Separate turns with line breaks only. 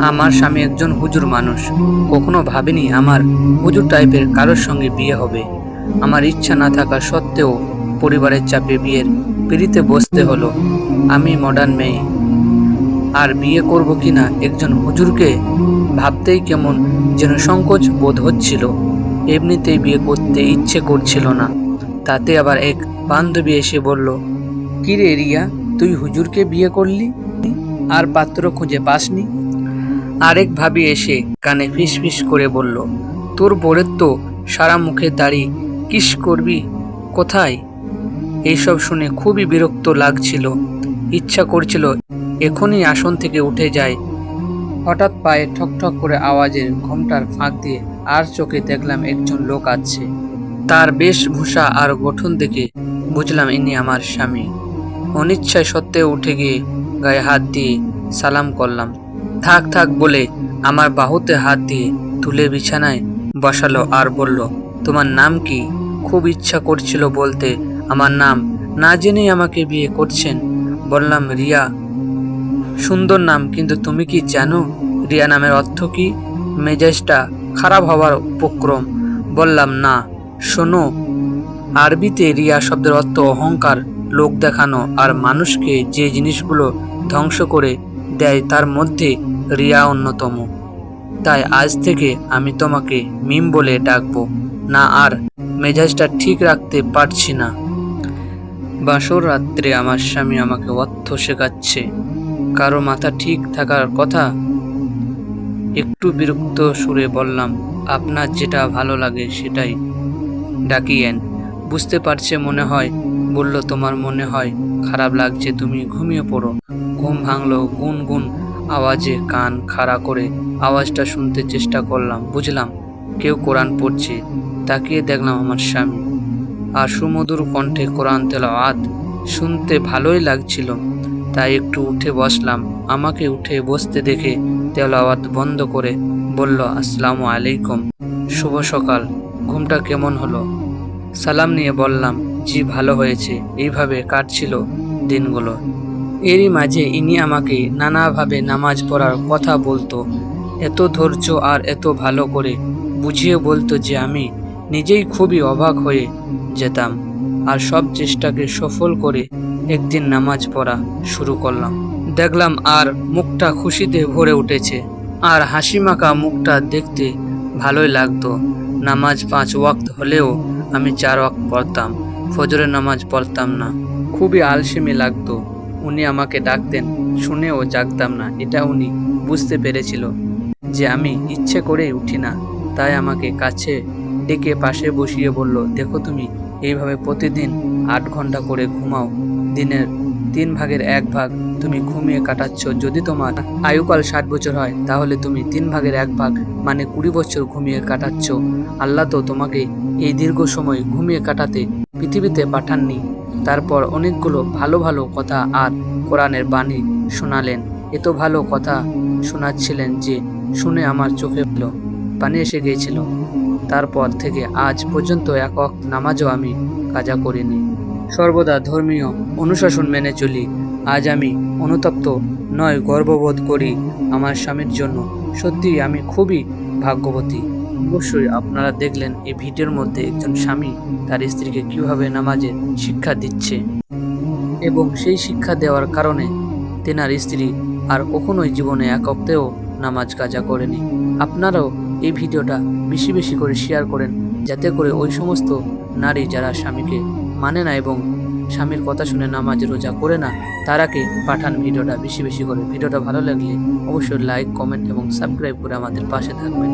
আমার স্বামী একজন হুজুর মানুষ, কখনো ভাবিনি আমার হুজুর টাইপের কারোর সঙ্গে বিয়ে হবে। আমার ইচ্ছা না থাকা সত্ত্বেও পরিবারের চাপে বিয়ের পিঁড়িতে বসতে হলো। আমি মডার্ন মেয়ে, আর বিয়ে করব কিনা একজন হুজুরকে ভাবতেই কেমন যেন সংকোচ বোধ হচ্ছিল। এমনিতেই বিয়ে করতে ইচ্ছে করছিল না, তাতে আবার এক বান্ধবী এসে বলল, কি রে রিয়া, তুই হুজুরকে বিয়ে করলি আর পাত্র খুঁজে পাসনি? আরেক ভাবি এসে কানে ফিস ফিস করে বলল, তোর বোরের তো সারা মুখে দাড়ি, কিস করবি কোথায়? এইসব শুনে খুবই বিরক্ত লাগছিল। ইচ্ছা করছিল এখনই আসন থেকে উঠে যায়। হঠাৎ পায়ে ঠক ঠক করে আওয়াজের ঘোমটার ফাঁক দিয়ে আর চোখে দেখলাম একজন লোক আছে। তার বেশভূষা আর গঠন দেখে বুঝলাম ইনি আমার স্বামী। অনিচ্ছায় সত্ত্বেও উঠে গিয়ে গায়ে হাত দিয়ে সালাম করলাম। থাক থাক বলে আমার বাহুতে হাত দিয়ে তুলে বিছানায় বসালো আর বলল, তোমার নাম কি? খুব ইচ্ছা করছিল বলতে আমার নাম, না জেনেই আমাকে বিয়ে করছেন। বললাম, রিয়া। সুন্দর নাম, কিন্তু তুমি কি জানো রিয়া নামের অর্থ কি? মেজাজটা খারাপ হওয়ার উপক্রম। বললাম, না। শোনো, আরবিতে রিয়া শব্দের অর্থ অহংকার, লোক দেখানো আর মানুষকে যে জিনিসগুলো ধ্বংস করে দেয় তার মধ্যে রিয়া অন্যতম। তাই আজ থেকে আমি তোমাকে মিম বলে ডাকবো না। আর মেজাজটা ঠিক রাখতে পারছি না। বাসর রাত্রে আমার স্বামী আমাকে অর্থ শেখাচ্ছে। কারো মাথা ঠিক থাকার কথা। একটু বিরক্ত সুরে বললাম, আপনার যেটা ভালো লাগে সেটাই ডাকিয়েন। বুঝতে পারছে মনে হয়। বলল, তোমার মনে হয় খারাপ লাগছে, তুমি ঘুমিয়ে পড়ো। ঘুম ভাঙলো গুন গুন আওয়াজে। কান খাড়া করে আওয়াজটা শুনতে চেষ্টা করলাম। বুঝলাম কেউ কোরআন পড়ছে। তাকিয়ে দেখলাম আমার স্বামী, আর সুমধুর কণ্ঠে কোরআন তেলাওয়াত শুনতে ভালোই লাগছিল। তাই একটু উঠে বসলাম। আমাকে উঠে বসতে দেখে তেলাওয়াত বন্ধ করে বলল, আসসালামু আলাইকুম, শুভ সকাল। ঘুমটা কেমন হলো? সালাম নিয়ে বললাম, জি ভালো হয়েছে। এইভাবে কাটছিল দিনগুলো। এরই মাঝে ইনি আমাকে নানাভাবে নামাজ পড়ার কথা বলতো। এত ধৈর্য আর এত ভালো করে বুঝিয়ে বলতো যে আমি নিজেই খুবই অবাক হয়ে যেতাম। আর সব চেষ্টাকে সফল করে একদিন নামাজ পড়া শুরু করলাম। দেখলাম আর মুখটা খুশিতে ভরে উঠেছে, আর হাসিমাখা মুখটা দেখতে ভালোই লাগতো। নামাজ 5 ওয়াক্ত হলেও আমি 4 ওয়াক্ত পড়তাম। ফজরের নামাজ পড়তাম না, খুবই আলসেমি লাগতো। উনি আমাকে ডাকতেন, শুনেও জাগতাম না। এটা উনি বুঝতে পেরেছিল যে আমি ইচ্ছে করেই উঠি না। তাই আমাকে কাছে ডেকে পাশে বসিয়ে বলল, দেখো তুমি এইভাবে প্রতিদিন 8 ঘন্টা করে ঘুমাও। দিনের 3 ভাগের 1 ভাগ তুমি ঘুমিয়ে কাটাচ্ছ। যদি তোমার আয়ুকাল 60 বছর হয়, তাহলে তুমি 3 ভাগের 1 ভাগ মানে 20 বছর ঘুমিয়ে কাটাচ্ছ। আল্লাহ তো তোমাকে এই দীর্ঘ সময় ঘুমিয়ে কাটাতে পৃথিবীতে পাঠাননি। তারপর অনেকগুলো ভালো ভালো কথা আর কোরআনের বাণী শোনালেন। এত ভালো কথা শোনাচ্ছিলেন যে শুনে আমার চোখে পানি এসে গিয়েছিল। তারপর থেকে আজ পর্যন্ত 1 ওয়াক্ত নামাজও আমি কাজা করিনি। সর্বদা ধর্মীয় অনুশাসন মেনে চলি। আজ আমি অনুতপ্ত নয়, গর্ববোধ করি আমার স্বামীর জন্য। সত্যিই আমি খুবই ভাগ্যবতী। অবশ্যই আপনারা দেখলেন এই ভিডিওর মধ্যে একজন স্বামী তার স্ত্রীকে কিভাবে নামাজের শিক্ষা দিচ্ছে, এবং সেই শিক্ষা দেওয়ার কারণে তেনার স্ত্রী আর কখনোই জীবনে 1 ওয়াক্তেও নামাজ কাজা করেনি। আপনারাও এই ভিডিওটা বেশি বেশি করে শেয়ার করেন, যাতে করে ওই সমস্ত নারী যারা স্বামীকে মানে না এবং স্বামীর কথা শুনে নামাজ রোজা করে না, তারাকে পাঠান ভিডিওটা বেশি বেশি করে। ভিডিওটা ভালো লাগলে অবশ্যই লাইক, কমেন্ট এবং সাবস্ক্রাইব করে আমাদের পাশে থাকবেন।